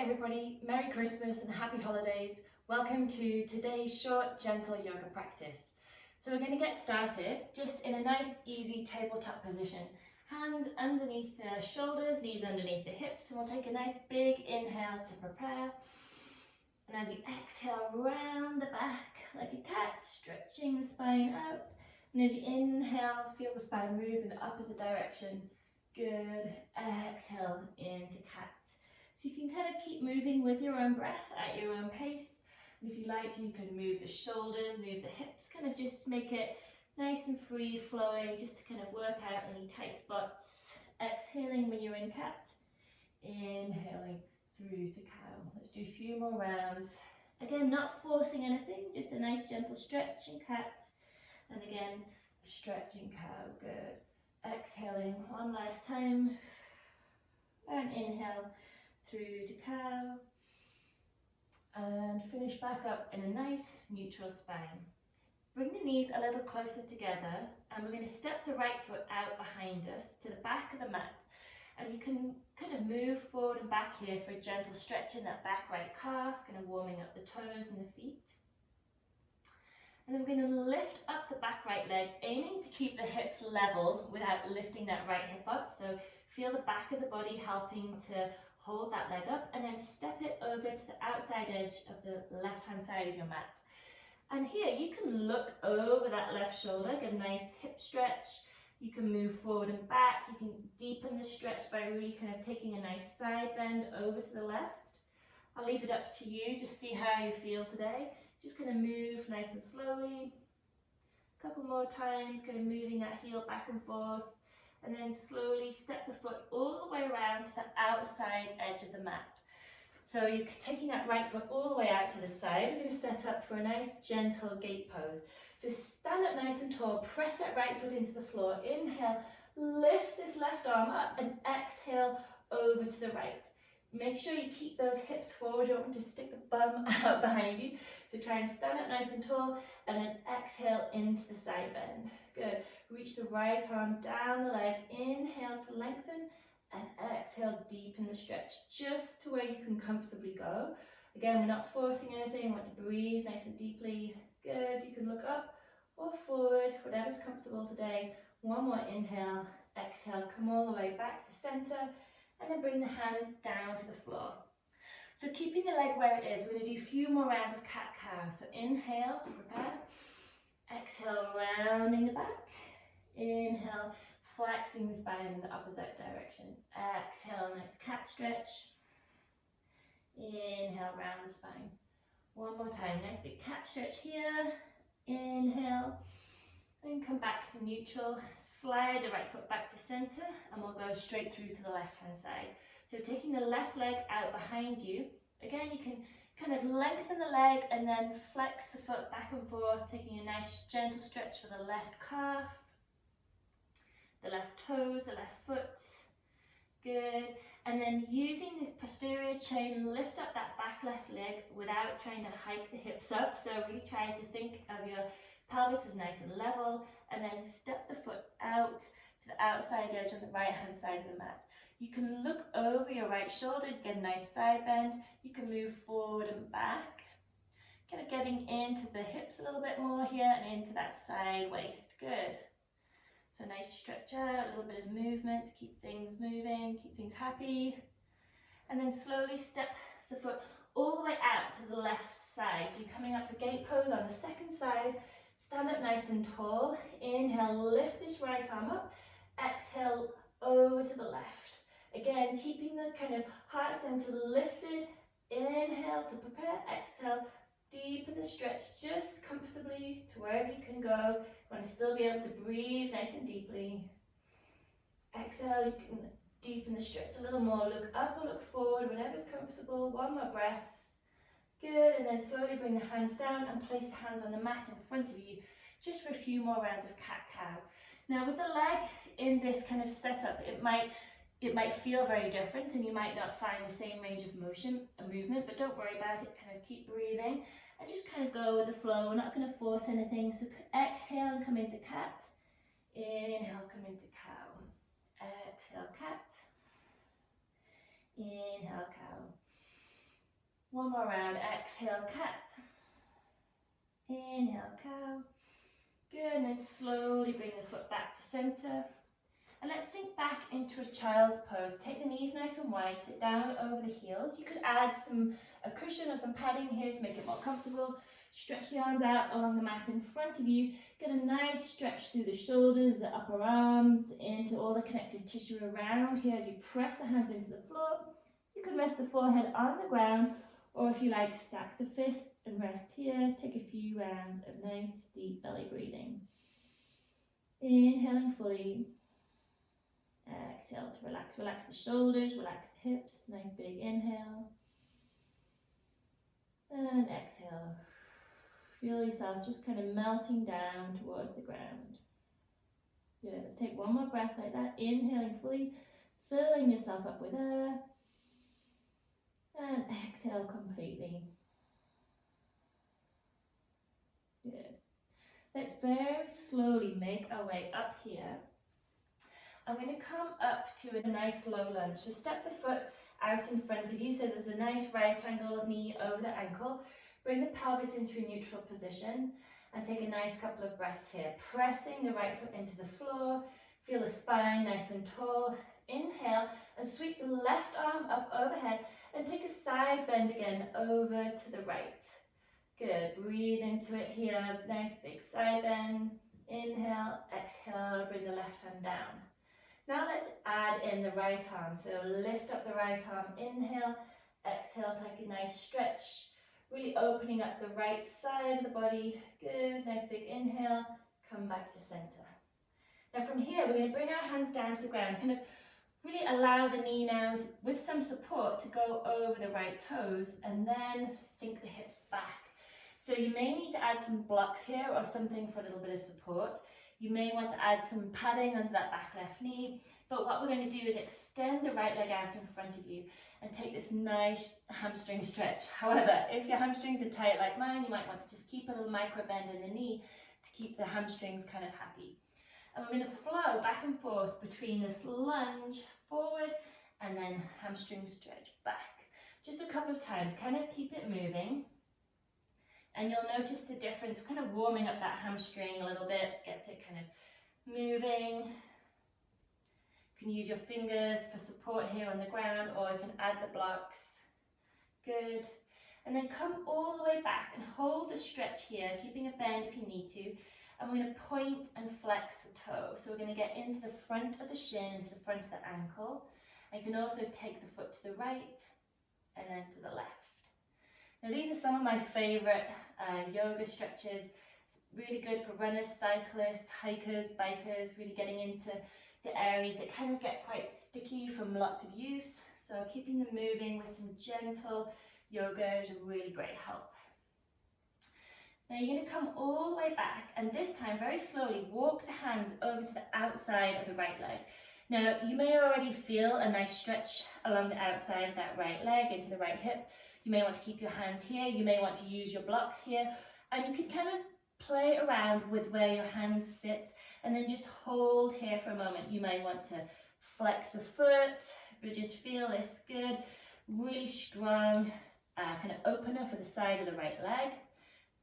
everybody, Merry Christmas and Happy Holidays. Welcome to today's short, gentle yoga practice. So we're going to get started just in a nice, easy tabletop position. Hands underneath the shoulders, knees underneath the hips, and we'll take a nice big inhale to prepare. And as you exhale, round the back like a cat, stretching the spine out. And as you inhale, feel the spine move in the opposite direction. Good. Exhale into cat. So you can kind of keep moving with your own breath at your own pace. And if you like, you can move the shoulders, move the hips, kind of just make it nice and free flowing, just to kind of work out any tight spots. Exhaling when you're in cat. Inhaling through to cow. Let's do a few more rounds. Again, not forcing anything, just a nice gentle stretch in cat. And again, a stretch in cow. Good. Exhaling one last time. And inhale through to cow, and finish back up in a nice neutral spine. Bring the knees a little closer together, and we're going to step the right foot out behind us to the back of the mat, and you can kind of move forward and back here for a gentle stretch in that back right calf, kind of warming up the toes and the feet. And then we're going to lift up the back right leg, aiming to keep the hips level without lifting that right hip up. So feel the back of the body helping to hold that leg up, and then step it over to the outside edge of the left hand side of your mat. And here you can look over that left shoulder, get a nice hip stretch. You can move forward and back. You can deepen the stretch by really kind of taking a nice side bend over to the left. I'll leave it up to you to see how you feel today. Just kind of move nice and slowly. A couple more times, kind of moving that heel back and forth. And then slowly step the foot all the way around to the outside edge of the mat. So you're taking that right foot all the way out to the side. We're going to set up for a nice gentle gate pose. So stand up nice and tall, press that right foot into the floor. Inhale, lift this left arm up, and exhale over to the right. Make sure you keep those hips forward. You don't want to stick the bum out behind you. So try and stand up nice and tall, and then exhale into the side bend. Good. Reach the right arm down the leg. Inhale to lengthen, and exhale, deepen the stretch just to where you can comfortably go. Again, we're not forcing anything. We want to breathe nice and deeply. Good. You can look up or forward, whatever's comfortable today. One more inhale. Exhale, come all the way back to center. And then bring the hands down to the floor. So keeping the leg where it is, we're going to do a few more rounds of cat-cow. So inhale to prepare. Exhale, rounding the back. Inhale, flexing the spine in the opposite direction. Exhale, nice cat stretch. Inhale, round the spine. One more time, nice big cat stretch here. Inhale. Then come back to neutral. Slide the right foot back to center, and we'll go straight through to the left hand side. So taking the left leg out behind you. Again, you can kind of lengthen the leg and then flex the foot back and forth, taking a nice gentle stretch for the left calf, the left toes, the left foot. Good. And then using the posterior chain, lift up that back left leg without trying to hike the hips up. So really try to think of your pelvis is nice and level, and then step the foot out to the outside edge on the right hand side of the mat. You can look over your right shoulder to get a nice side bend. You can move forward and back, kind of getting into the hips a little bit more here and into that side waist. Good. So nice stretch out, a little bit of movement to keep things moving, keep things happy. And then slowly step the foot all the way out to the left side. So you're coming up for gate pose on the second side. Stand up nice and tall. Inhale, lift this right arm up. Exhale, over to the left. Again, keeping the kind of heart center lifted. Inhale to prepare. Exhale, deepen the stretch just comfortably to wherever you can go. You want to still be able to breathe nice and deeply. Exhale, you can deepen the stretch a little more. Look up or look forward, whatever's comfortable. One more breath. Good, and then slowly bring the hands down and place the hands on the mat in front of you, just for a few more rounds of cat-cow. Now with the leg in this kind of setup, it might feel very different, and you might not find the same range of motion and movement, but don't worry about it. Kind of keep breathing and just kind of go with the flow. We're not going to force anything. So exhale and come into cat. Inhale, come into cow. Exhale, cat. Inhale, cow. One more round, exhale, cat. Inhale, cow. Good, and then slowly bring the foot back to center. And let's sink back into a child's pose. Take the knees nice and wide, sit down over the heels. You could add a cushion or some padding here to make it more comfortable. Stretch the arms out along the mat in front of you. Get a nice stretch through the shoulders, the upper arms, into all the connective tissue around here as you press the hands into the floor. You can rest the forehead on the ground, or if you like, stack the fists and rest here. Take a few rounds of nice deep belly breathing. Inhaling fully. Exhale to relax. Relax the shoulders, relax the hips. Nice big inhale. And exhale. Feel yourself just kind of melting down towards the ground. Good. Let's take one more breath like that. Inhaling fully, filling yourself up with air. And exhale completely. Good. Let's very slowly make our way up here. I'm going to come up to a nice low lunge. So step the foot out in front of you so there's a nice right angle knee over the ankle. Bring the pelvis into a neutral position and take a nice couple of breaths here. Pressing the right foot into the floor. Feel the spine nice and tall. Inhale and sweep the left arm up overhead and take a side bend again over to the right. Good. Breathe into it here. Nice big side bend. Inhale, exhale, bring the left hand down. Now let's add in the right arm. So lift up the right arm, inhale, exhale, take a nice stretch. Really opening up the right side of the body. Good, nice big inhale, come back to center. Now from here, we're going to bring our hands down to the ground. Kind of really allow the knee now with some support to go over the right toes and then sink the hips back. So you may need to add some blocks here or something for a little bit of support. You may want to add some padding under that back left knee, but what we're going to do is extend the right leg out in front of you and take this nice hamstring stretch. However, if your hamstrings are tight like mine, you might want to just keep a little micro bend in the knee to keep the hamstrings kind of happy. And we're going to flow back and forth between this lunge forward and then hamstring stretch back. Just a couple of times, kind of keep it moving. And you'll notice the difference, kind of warming up that hamstring a little bit, gets it kind of moving. You can use your fingers for support here on the ground, or you can add the blocks. Good. And then come all the way back and hold the stretch here, keeping a bend if you need to. And we're going to point and flex the toe. So we're going to get into the front of the shin, into the front of the ankle. And you can also take the foot to the right and then to the left. Now these are some of my favourite yoga stretches. It's really good for runners, cyclists, hikers, bikers, really getting into the areas that kind of get quite sticky from lots of use. So keeping them moving with some gentle yoga is a really great help. Now you're going to come all the way back and this time very slowly walk the hands over to the outside of the right leg. Now you may already feel a nice stretch along the outside of that right leg into the right hip. You may want to keep your hands here, you may want to use your blocks here, and you can kind of play around with where your hands sit and then just hold here for a moment. You may want to flex the foot, but just feel this good, really strong kind of opener for the side of the right leg.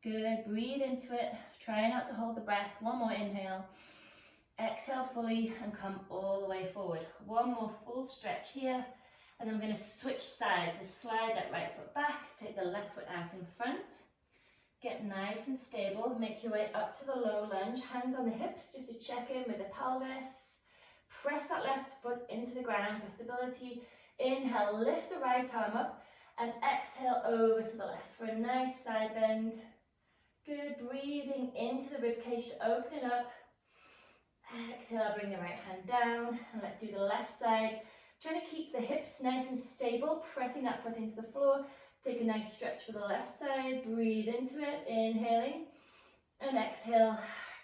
Good, breathe into it, try not to hold the breath. One more inhale, exhale fully and come all the way forward. One more full stretch here. And then we're going to switch sides, so slide that right foot back, take the left foot out in front, get nice and stable, make your way up to the low lunge, hands on the hips just to check in with the pelvis, press that left foot into the ground for stability, inhale, lift the right arm up, and exhale over to the left for a nice side bend. Good, breathing into the ribcage to open it up, exhale, bring the right hand down, and let's do the left side. Trying to keep the hips nice and stable, pressing that foot into the floor. Take a nice stretch for the left side, breathe into it, inhaling, and exhale,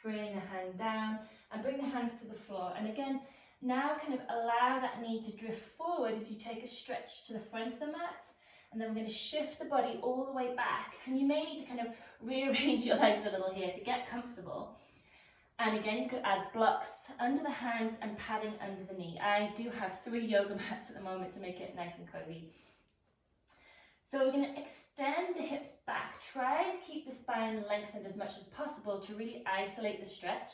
bring the hand down, and bring the hands to the floor. And again, now kind of allow that knee to drift forward as you take a stretch to the front of the mat, and then we're going to shift the body all the way back. And you may need to kind of rearrange your legs a little here to get comfortable. And again, you could add blocks under the hands and padding under the knee. I do have 3 yoga mats at the moment to make it nice and cozy. So we're going to extend the hips back. Try to keep the spine lengthened as much as possible to really isolate the stretch.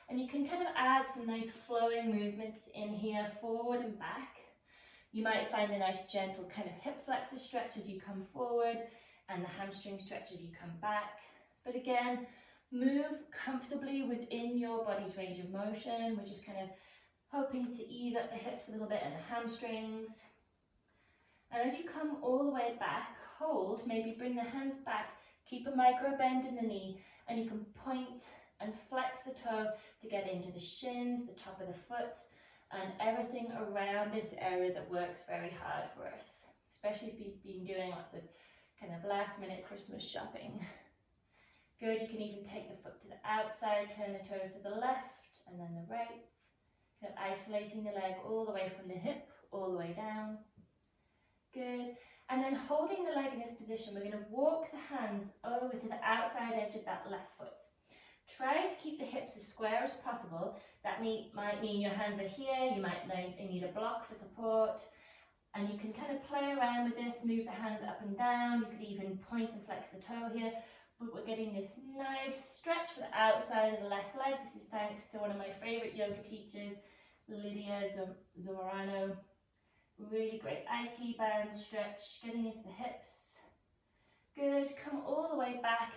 And you can kind of add some nice flowing movements in here, forward and back. You might find a nice gentle kind of hip flexor stretch as you come forward and the hamstring stretch as you come back. But again, move comfortably within your body's range of motion. We're just kind of hoping to ease up the hips a little bit and the hamstrings. And as you come all the way back, hold, maybe bring the hands back, keep a micro bend in the knee, and you can point and flex the toe to get into the shins, the top of the foot, and everything around this area that works very hard for us, especially if you've been doing lots of kind of last minute Christmas shopping. Good, you can even take the foot to the outside, turn the toes to the left and then the right, kind of isolating the leg all the way from the hip, all the way down. Good, and then holding the leg in this position, we're going to walk the hands over to the outside edge of that left foot. Try to keep the hips as square as possible. That might mean your hands are here, you might need a block for support, and you can kind of play around with this, move the hands up and down. You could even point and flex the toe here, but we're getting this nice stretch for the outside of the left leg. This is thanks to one of my favorite yoga teachers, Lydia Zamorano. Really great IT band stretch, getting into the hips. Good, come all the way back.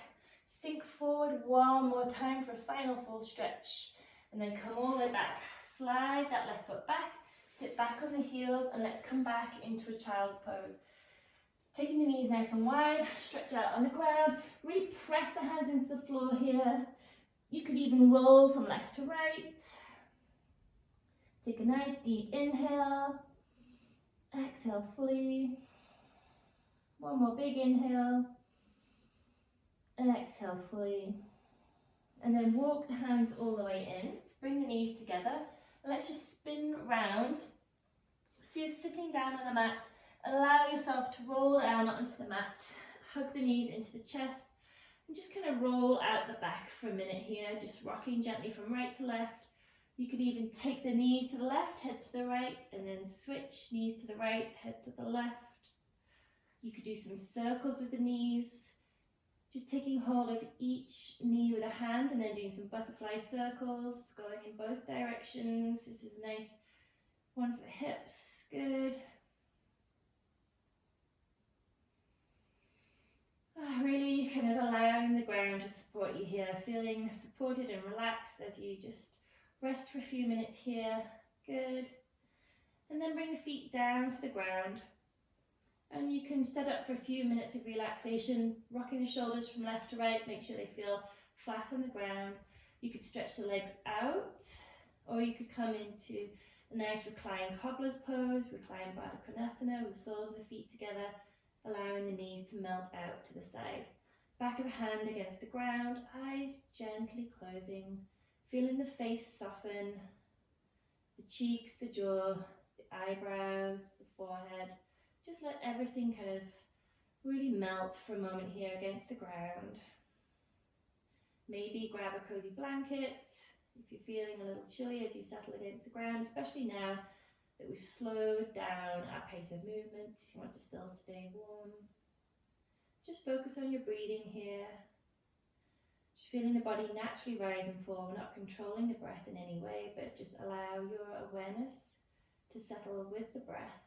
Sink forward one more time for a final full stretch. And then come all the way back. Slide that left foot back. Sit back on the heels and let's come back into a child's pose. Taking the knees nice and wide. Stretch out on the ground. Really press the hands into the floor here. You could even roll from left to right. Take a nice deep inhale. Exhale fully. One more big inhale. Exhale fully. And then walk the hands all the way in. Bring the knees together. And let's just spin round. So you're sitting down on the mat. Allow yourself to roll down onto the mat. Hug the knees into the chest. And just kind of roll out the back for a minute here. Just rocking gently from right to left. You could even take the knees to the left, head to the right, and then switch knees to the right, head to the left. You could do some circles with the knees. Just taking hold of each knee with a hand and then doing some butterfly circles, going in both directions. This is a nice one for the hips. Good. Really kind of allowing the ground to support you here, feeling supported and relaxed as you just rest for a few minutes here. Good. And then bring the feet down to the ground. And you can set up for a few minutes of relaxation, rocking the shoulders from left to right, make sure they feel flat on the ground. You could stretch the legs out, or you could come into a nice reclined cobbler's pose, reclined Baddha Konasana with the soles of the feet together, allowing the knees to melt out to the side. Back of the hand against the ground, eyes gently closing, feeling the face soften, the cheeks, the jaw, the eyebrows, the forehead. Just let everything kind of really melt for a moment here against the ground. Maybe grab a cozy blanket if you're feeling a little chilly as you settle against the ground, especially now that we've slowed down our pace of movement. You want to still stay warm. Just focus on your breathing here. Just feeling the body naturally rise and fall. We're not controlling the breath in any way, but just allow your awareness to settle with the breath.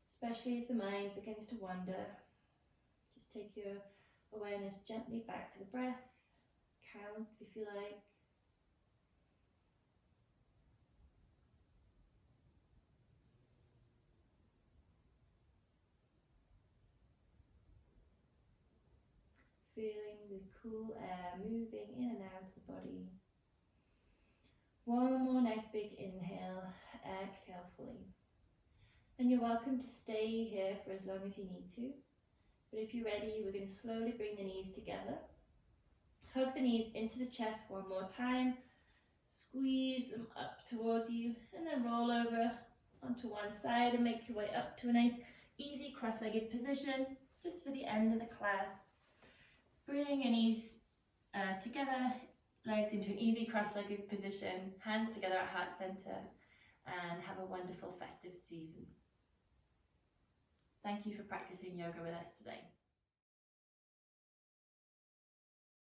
Especially if the mind begins to wander, just take your awareness gently back to the breath. Count if you like. Feeling the cool air moving in and out of the body. One more nice big inhale, exhale fully. And you're welcome to stay here for as long as you need to. But if you're ready, we're going to slowly bring the knees together. Hug the knees into the chest one more time. Squeeze them up towards you and then roll over onto one side and make your way up to a nice easy cross-legged position just for the end of the class. Bring your knees together, legs into an easy cross-legged position, hands together at heart center, and have a wonderful festive season. thank you for practicing yoga with us today.